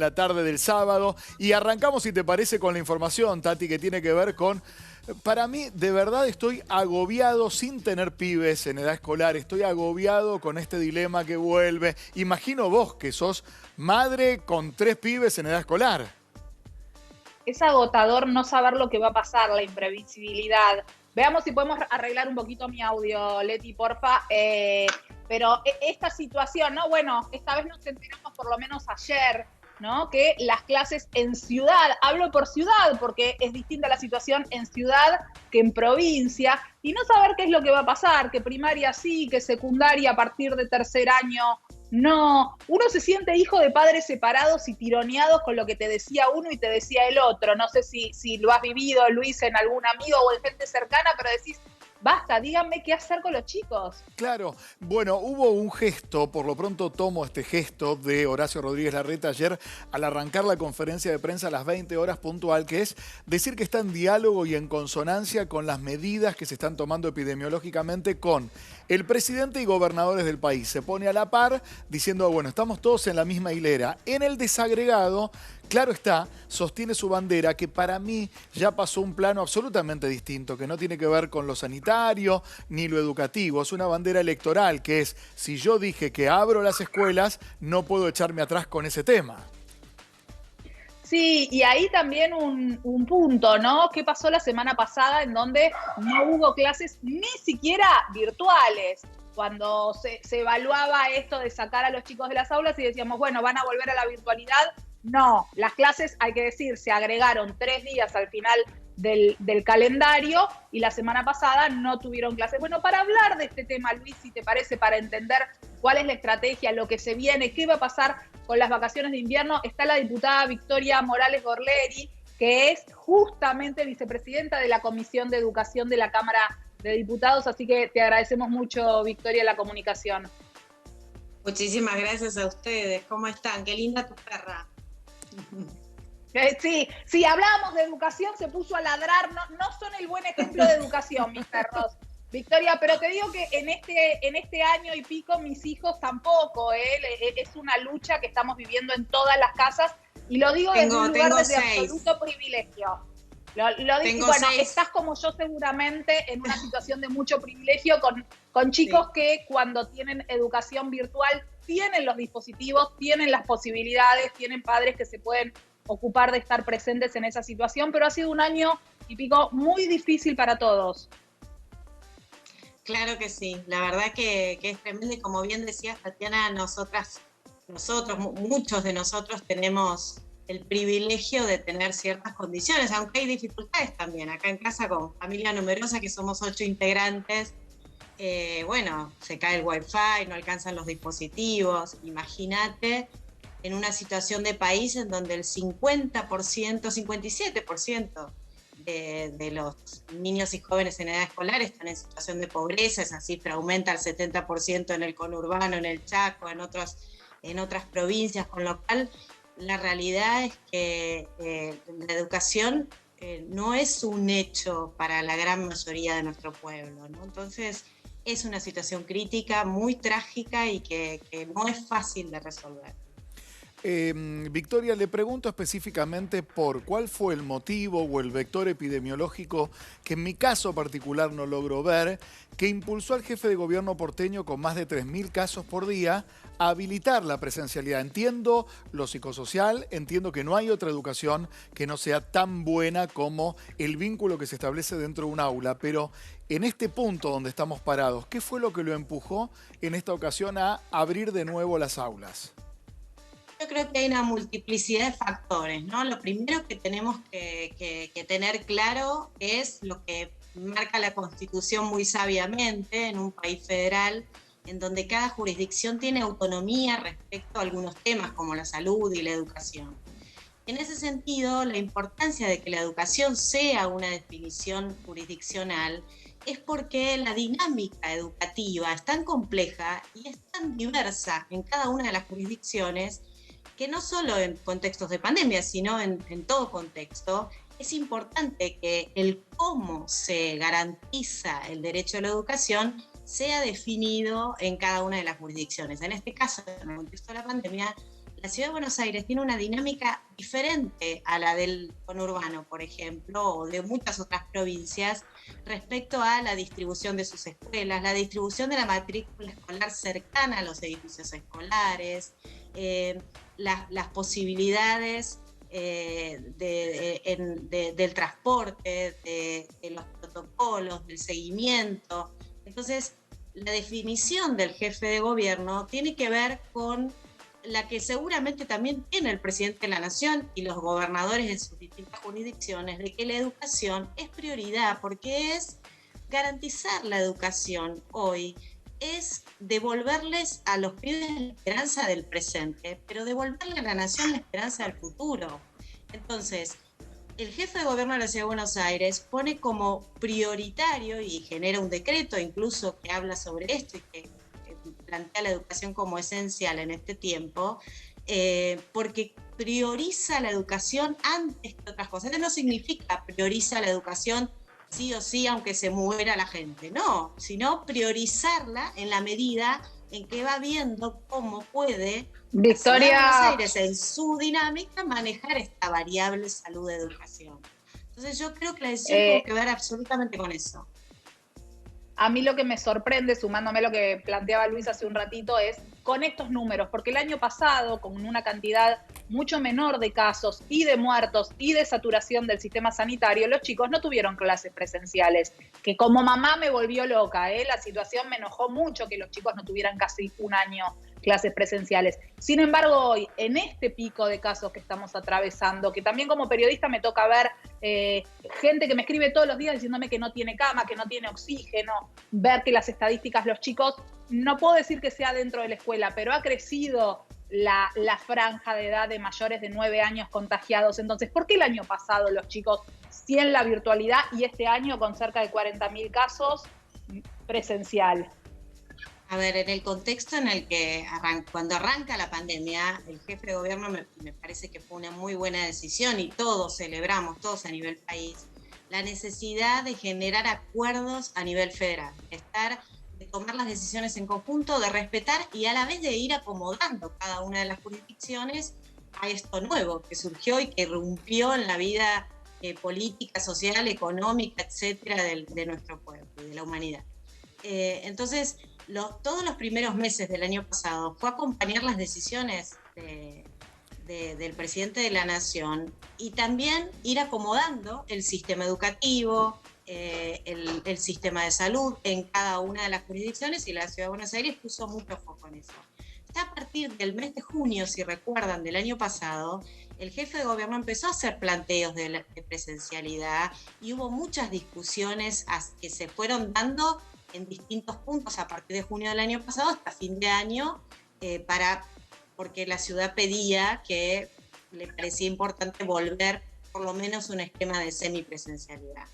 la tarde del sábado. Y arrancamos, si te parece, con la información, Tati, que tiene que ver con... Para mí, de verdad, estoy agobiado sin tener pibes en edad escolar. Estoy agobiado con este dilema que vuelve. Imagino vos que sos madre con 3 pibes en edad escolar. Es agotador no saber lo que va a pasar, la imprevisibilidad. Veamos si podemos arreglar un poquito mi audio, Leti, porfa. Pero esta situación, ¿no? Bueno, esta vez nos enteramos por lo menos ayer, ¿no? Que las clases en ciudad, hablo por ciudad porque es distinta la situación en ciudad que en provincia, y no saber qué es lo que va a pasar, que primaria sí, que secundaria a partir de tercer año no. Uno se siente hijo de padres separados y tironeados con lo que te decía uno y te decía el otro. No sé si lo has vivido, Luis, en algún amigo o en gente cercana, pero decís, basta, díganme qué hacer con los chicos. Claro, bueno, hubo un gesto, por lo pronto tomo este gesto de Horacio Rodríguez Larreta ayer al arrancar la conferencia de prensa a las 20 horas puntual, que es decir que está en diálogo y en consonancia con las medidas que se están tomando epidemiológicamente con el presidente y gobernadores del país. Se pone a la par diciendo, bueno, estamos todos en la misma hilera. En el desagregado, claro está, sostiene su bandera que para mí ya pasó un plano absolutamente distinto, que no tiene que ver con lo sanitario ni lo educativo. Es una bandera electoral que es, si yo dije que abro las escuelas, no puedo echarme atrás con ese tema. Sí, y ahí también un punto, ¿no? ¿Qué pasó la semana pasada en donde no hubo clases ni siquiera virtuales? Cuando se evaluaba esto de sacar a los chicos de las aulas y decíamos, bueno, ¿van a volver a la virtualidad? No, las clases, hay que decir, se agregaron 3 días al final del calendario y la semana pasada no tuvieron clases. Bueno, para hablar de este tema, Luis, si te parece, para entender cuál es la estrategia, lo que se viene, qué va a pasar con las vacaciones de invierno, está la diputada Victoria Morales Gorleri, que es justamente vicepresidenta de la Comisión de Educación de la Cámara de Diputados, así que te agradecemos mucho, Victoria, la comunicación. Muchísimas gracias a ustedes. ¿Cómo están? Qué linda tu perra. Sí, si hablábamos de educación, se puso a ladrar. No son el buen ejemplo de educación, mis perros. Victoria, pero te digo que en este año y pico mis hijos tampoco, es una lucha que estamos viviendo en todas las casas y lo digo desde un lugar de absoluto privilegio. Lo digo, bueno, 6. Estás como yo seguramente en una situación de mucho privilegio con chicos que cuando tienen educación virtual tienen los dispositivos, tienen las posibilidades, tienen padres que se pueden ocupar de estar presentes en esa situación, pero ha sido un año y pico muy difícil para todos. Claro que sí, la verdad que es tremendo y como bien decías, Tatiana, nosotros, muchos de nosotros tenemos el privilegio de tener ciertas condiciones, aunque hay dificultades también. Acá en casa con familia numerosa, que somos 8 integrantes, bueno, se cae el wifi, no alcanzan los dispositivos. Imagínate en una situación de país en donde el 50%, 57% de los niños y jóvenes en edad escolar están en situación de pobreza. Esa cifra aumenta al 70% en el conurbano, en el Chaco, en otras provincias, con lo cual la realidad es que la educación no es un hecho para la gran mayoría de nuestro pueblo, ¿no? Entonces es una situación crítica, muy trágica y que no es fácil de resolver. Victoria, le pregunto específicamente por cuál fue el motivo o el vector epidemiológico que en mi caso particular no logro ver, que impulsó al jefe de gobierno porteño con más de 3.000 casos por día a habilitar la presencialidad. Entiendo lo psicosocial, entiendo que no hay otra educación que no sea tan buena como el vínculo que se establece dentro de un aula, pero en este punto donde estamos parados, ¿qué fue lo que lo empujó en esta ocasión a abrir de nuevo las aulas? Yo creo que hay una multiplicidad de factores, ¿no? Lo primero que tenemos que tener claro es lo que marca la Constitución muy sabiamente en un país federal, en donde cada jurisdicción tiene autonomía respecto a algunos temas como la salud y la educación. En ese sentido, la importancia de que la educación sea una definición jurisdiccional es porque la dinámica educativa es tan compleja y es tan diversa en cada una de las jurisdicciones que no solo en contextos de pandemia, sino en todo contexto, es importante que el cómo se garantiza el derecho a la educación sea definido en cada una de las jurisdicciones. En este caso, en el contexto de la pandemia, la Ciudad de Buenos Aires tiene una dinámica diferente a la del conurbano, por ejemplo, o de muchas otras provincias, respecto a la distribución de sus escuelas, la distribución de la matrícula escolar cercana a los edificios escolares, las posibilidades del transporte, de los protocolos, del seguimiento. Entonces, la definición del jefe de gobierno tiene que ver con la que seguramente también tiene el presidente de la Nación y los gobernadores en sus distintas jurisdicciones, de que la educación es prioridad, porque es garantizar la educación hoy, es devolverles a los pibes la esperanza del presente, pero devolverle a la Nación la esperanza del futuro. Entonces, el jefe de gobierno de la Ciudad de Buenos Aires pone como prioritario, y genera un decreto incluso que habla sobre esto y que plantea la educación como esencial en este tiempo, porque prioriza la educación antes que otras cosas. Esto no significa prioriza la educación sí o sí aunque se muera la gente, no, sino priorizarla en la medida en que va viendo cómo puede la Ciudad de Buenos Aires en su dinámica manejar esta variable salud-educación. Entonces yo creo que la decisión tiene que ver absolutamente con eso. A mí lo que me sorprende, sumándome a lo que planteaba Luis hace un ratito, es con estos números, porque el año pasado, con una cantidad mucho menor de casos y de muertos y de saturación del sistema sanitario, los chicos no tuvieron clases presenciales, que como mamá me volvió loca, la situación me enojó mucho que los chicos no tuvieran casi un año clases presenciales. Sin embargo, hoy, en este pico de casos que estamos atravesando, que también como periodista me toca ver gente que me escribe todos los días diciéndome que no tiene cama, que no tiene oxígeno, ver que las estadísticas, los chicos, no puedo decir que sea dentro de la escuela, pero ha crecido la franja de edad de mayores de 9 años contagiados. Entonces, ¿por qué el año pasado los chicos sí en la virtualidad y este año con cerca de 40.000 casos presencial? A ver, en el contexto en el que cuando arranca la pandemia, el jefe de gobierno me parece que fue una muy buena decisión y todos celebramos, todos a nivel país, la necesidad de generar acuerdos a nivel federal, de tomar las decisiones en conjunto, de respetar y a la vez de ir acomodando cada una de las jurisdicciones a esto nuevo que surgió y que irrumpió en la vida política, social, económica, etcétera, de nuestro pueblo y de la humanidad. Entonces, todos los primeros meses del año pasado fue acompañar las decisiones del presidente de la Nación y también ir acomodando el sistema educativo, el sistema de salud en cada una de las jurisdicciones, y la Ciudad de Buenos Aires puso mucho foco en eso. A partir del mes de junio, si recuerdan, del año pasado, el jefe de gobierno empezó a hacer planteos de presencialidad y hubo muchas discusiones que se fueron dando en distintos puntos a partir de junio del año pasado hasta fin de año, porque la ciudad pedía que le parecía importante volver por lo menos un esquema de semipresencialidad.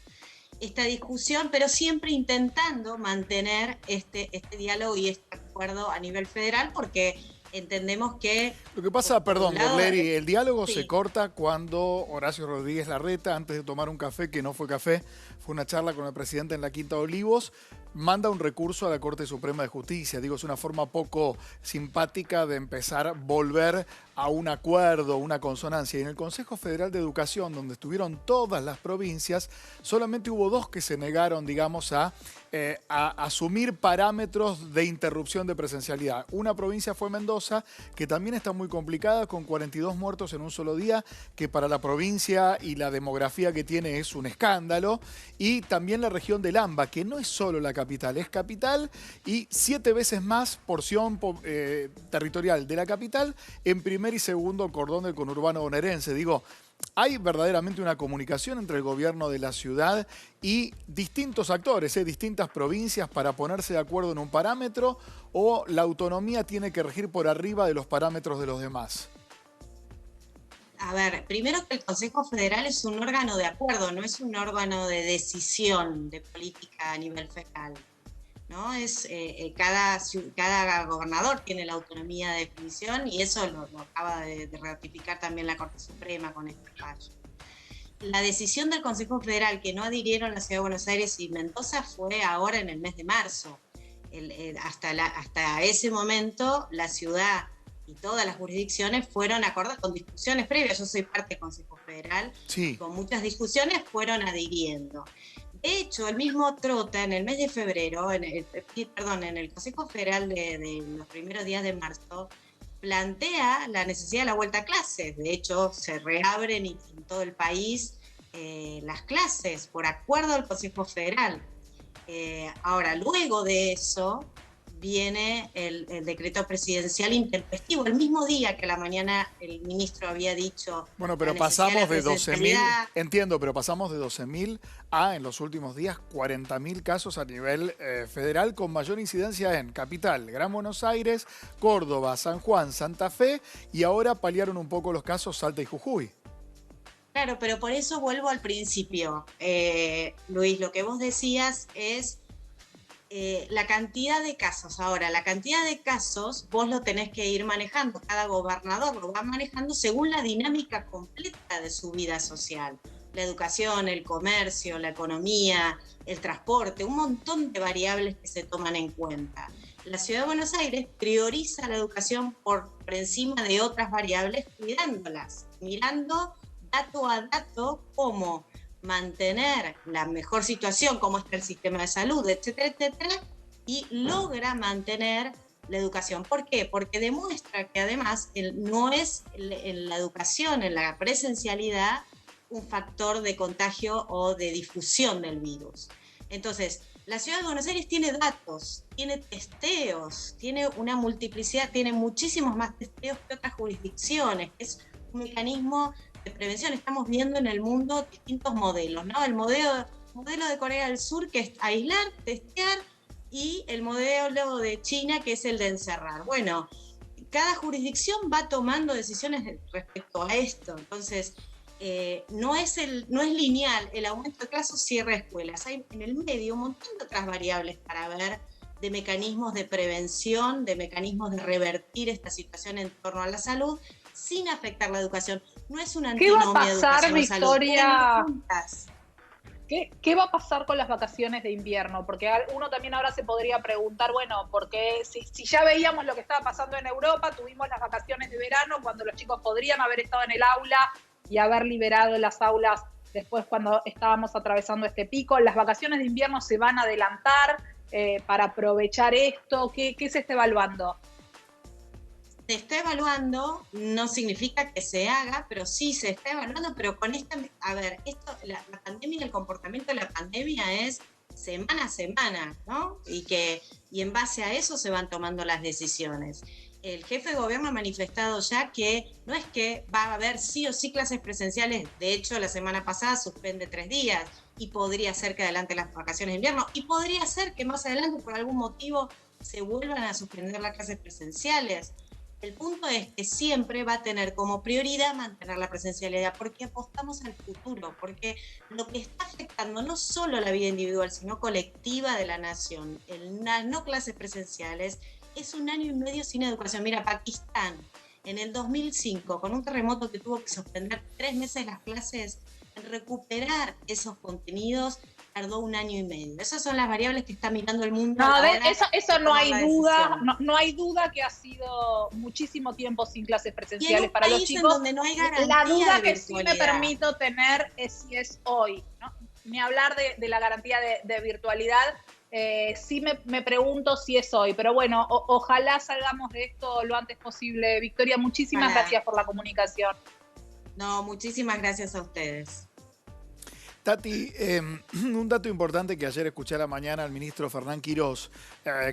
Esta discusión, pero siempre intentando mantener este diálogo y este acuerdo a nivel federal, porque entendemos que... Lo que pasa, perdón, Borleri, el diálogo sí. se corta cuando Horacio Rodríguez Larreta, antes de tomar un café, que no fue café, fue una charla con el presidente en la Quinta de Olivos, manda un recurso a la Corte Suprema de Justicia. Digo, es una forma poco simpática de empezar a volver a un acuerdo, una consonancia. Y en el Consejo Federal de Educación, donde estuvieron todas las provincias, solamente hubo 2 que se negaron, digamos, a asumir parámetros de interrupción de presencialidad. Una provincia fue Mendoza, que también está muy complicada, con 42 muertos en un solo día, que para la provincia y la demografía que tiene es un escándalo. Y también la región del AMBA, que no es solo la capital, es capital y 7 veces más porción territorial de la capital en primer y segundo cordón del conurbano bonaerense. Digo, hay verdaderamente una comunicación entre el gobierno de la ciudad y distintos actores, distintas provincias, para ponerse de acuerdo en un parámetro, o la autonomía tiene que regir por arriba de los parámetros de los demás. A ver, primero que el Consejo Federal es un órgano de acuerdo, no es un órgano de decisión de política a nivel federal, ¿no? Cada gobernador tiene la autonomía de definición y eso lo acaba de ratificar también la Corte Suprema con este fallo. La decisión del Consejo Federal que no adhirieron la Ciudad de Buenos Aires y Mendoza fue ahora en el mes de marzo. Hasta ese momento la ciudad y todas las jurisdicciones fueron acordadas con discusiones previas. Yo soy parte del Consejo Federal, Sí. con muchas discusiones fueron adhiriendo. De hecho, el mismo Trota, en el mes de febrero, en el Consejo Federal de los primeros días de marzo, plantea la necesidad de la vuelta a clases. De hecho, se reabren en todo el país las clases por acuerdo del Consejo Federal. Ahora, luego de eso, viene el decreto presidencial intempestivo, el mismo día que a la mañana el ministro había dicho... Bueno, pero pasamos de 12.000, entiendo, pero pasamos de 12.000 a, en los últimos días, 40.000 casos a nivel federal, con mayor incidencia en Capital, Gran Buenos Aires, Córdoba, San Juan, Santa Fe, y ahora paliaron un poco los casos Salta y Jujuy. Claro, pero por eso vuelvo al principio. Luis, lo que vos decías es la cantidad de casos. Ahora, la cantidad de casos vos lo tenés que ir manejando. Cada gobernador lo va manejando según la dinámica completa de su vida social. La educación, el comercio, la economía, el transporte, un montón de variables que se toman en cuenta. La Ciudad de Buenos Aires prioriza la educación por encima de otras variables, cuidándolas, mirando dato a dato cómo mantener la mejor situación, cómo está el sistema de salud, etcétera, etcétera, y logra mantener la educación. ¿Por qué? Porque demuestra que además no es en la educación, en la presencialidad, un factor de contagio o de difusión del virus. Entonces, la Ciudad de Buenos Aires tiene datos, tiene testeos, tiene una multiplicidad, tiene muchísimos más testeos que otras jurisdicciones. Es un mecanismo de prevención. Estamos viendo en el mundo distintos modelos, ¿no? El modelo de Corea del Sur, que es aislar, testear, y el modelo de China, que es el de encerrar. Bueno, cada jurisdicción va tomando decisiones respecto a esto. Entonces, no es lineal el aumento de casos, cierre de escuelas. Hay en el medio un montón de otras variables para ver, de mecanismos de prevención, de mecanismos de revertir esta situación en torno a la salud, sin afectar la educación. No es una antinomia. ¿Qué va a pasar, Victoria? ¿Qué va a pasar con las vacaciones de invierno? Porque uno también ahora se podría preguntar, bueno, porque si ya veíamos lo que estaba pasando en Europa, tuvimos las vacaciones de verano cuando los chicos podrían haber estado en el aula y haber liberado las aulas después cuando estábamos atravesando este pico. ¿Las vacaciones de invierno se van a adelantar para aprovechar esto? ¿Qué se está evaluando? Se está evaluando, no significa que se haga, pero sí se está evaluando, pero con esta, a ver, la pandemia, el comportamiento de la pandemia es semana a semana, ¿no? Y en base a eso se van tomando las decisiones. El jefe de gobierno ha manifestado ya que no es que va a haber sí o sí clases presenciales. De hecho, la semana pasada suspende 3 días y podría ser que adelante las vacaciones de invierno, y podría ser que más adelante por algún motivo se vuelvan a suspender las clases presenciales. El punto es que siempre va a tener como prioridad mantener la presencialidad, porque apostamos al futuro, porque lo que está afectando no solo la vida individual, sino colectiva de la nación, las no clases presenciales, es 1 año y medio sin educación. Mira, Pakistán, en el 2005, con un terremoto que tuvo que suspender 3 meses las clases, en recuperar esos contenidos tardó 1 año y medio. Esas son las variables que está mirando el mundo. No, eso no hay duda, no hay duda que ha sido muchísimo tiempo sin clases presenciales para los chicos. Donde no hay garantía. La duda que sí me permito tener es si es hoy, ¿no? Ni hablar de la garantía de virtualidad. Sí me pregunto si es hoy, pero bueno, ojalá salgamos de esto lo antes posible. Victoria, muchísimas gracias por la comunicación. No, muchísimas gracias a ustedes. Tati, un dato importante que ayer escuché a la mañana al ministro Fernán Quirós,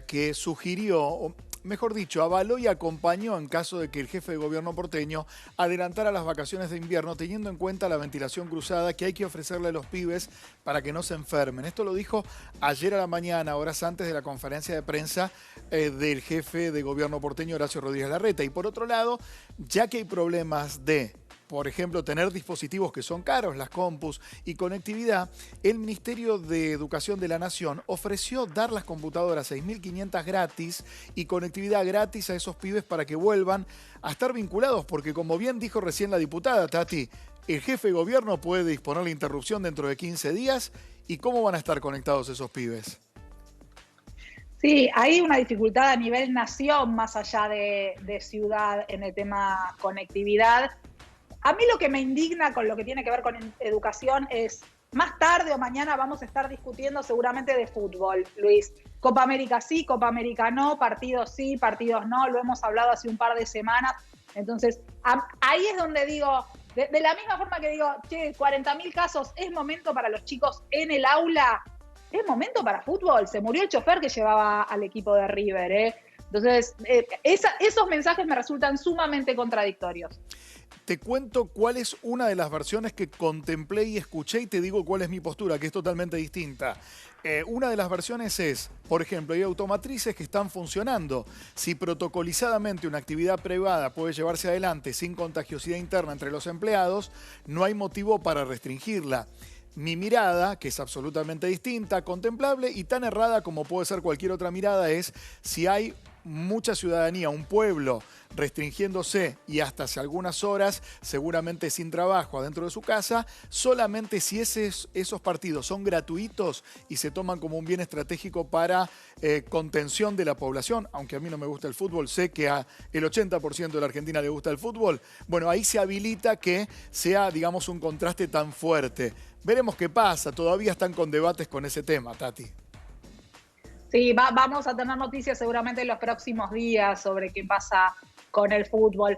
que sugirió, o mejor dicho, avaló y acompañó en caso de que el jefe de gobierno porteño adelantara las vacaciones de invierno, teniendo en cuenta la ventilación cruzada que hay que ofrecerle a los pibes para que no se enfermen. Esto lo dijo ayer a la mañana, horas antes de la conferencia de prensa del jefe de gobierno porteño, Horacio Rodríguez Larreta. Y por otro lado, ya que hay problemas de, por ejemplo, tener dispositivos que son caros, las compus y conectividad, el Ministerio de Educación de la Nación ofreció dar las computadoras 6.500 gratis y conectividad gratis a esos pibes para que vuelvan a estar vinculados, porque como bien dijo recién la diputada Tati, el jefe de gobierno puede disponer la interrupción dentro de 15 días. ¿Y cómo van a estar conectados esos pibes? Sí, hay una dificultad a nivel nación, más allá de ciudad, en el tema conectividad. A mí lo que me indigna con lo que tiene que ver con educación es, más tarde o mañana vamos a estar discutiendo seguramente de fútbol, Luis. Copa América sí, Copa América no, partidos sí, partidos no, lo hemos hablado hace un par de semanas. Entonces, ahí es donde digo, de la misma forma que digo, che, 40.000 casos, ¿es momento para los chicos en el aula? Es momento para fútbol. Se murió el chofer que llevaba al equipo de River, ¿eh? Entonces, esos mensajes me resultan sumamente contradictorios. Te cuento cuál es una de las versiones que contemplé y escuché y te digo cuál es mi postura, que es totalmente distinta. Una de las versiones es, por ejemplo, hay automatrices que están funcionando. Si protocolizadamente una actividad privada puede llevarse adelante sin contagiosidad interna entre los empleados, no hay motivo para restringirla. Mi mirada, que es absolutamente distinta, contemplable y tan errada como puede ser cualquier otra mirada, es si hay mucha ciudadanía, un pueblo restringiéndose y hasta hace algunas horas, seguramente sin trabajo adentro de su casa, solamente si esos partidos son gratuitos y se toman como un bien estratégico para contención de la población, aunque a mí no me gusta el fútbol, sé que a el 80% de la Argentina le gusta el fútbol, bueno, ahí se habilita que sea, digamos, un contraste tan fuerte. Veremos qué pasa, todavía están con debates con ese tema, Tati. Sí, vamos a tener noticias seguramente en los próximos días sobre qué pasa con el fútbol.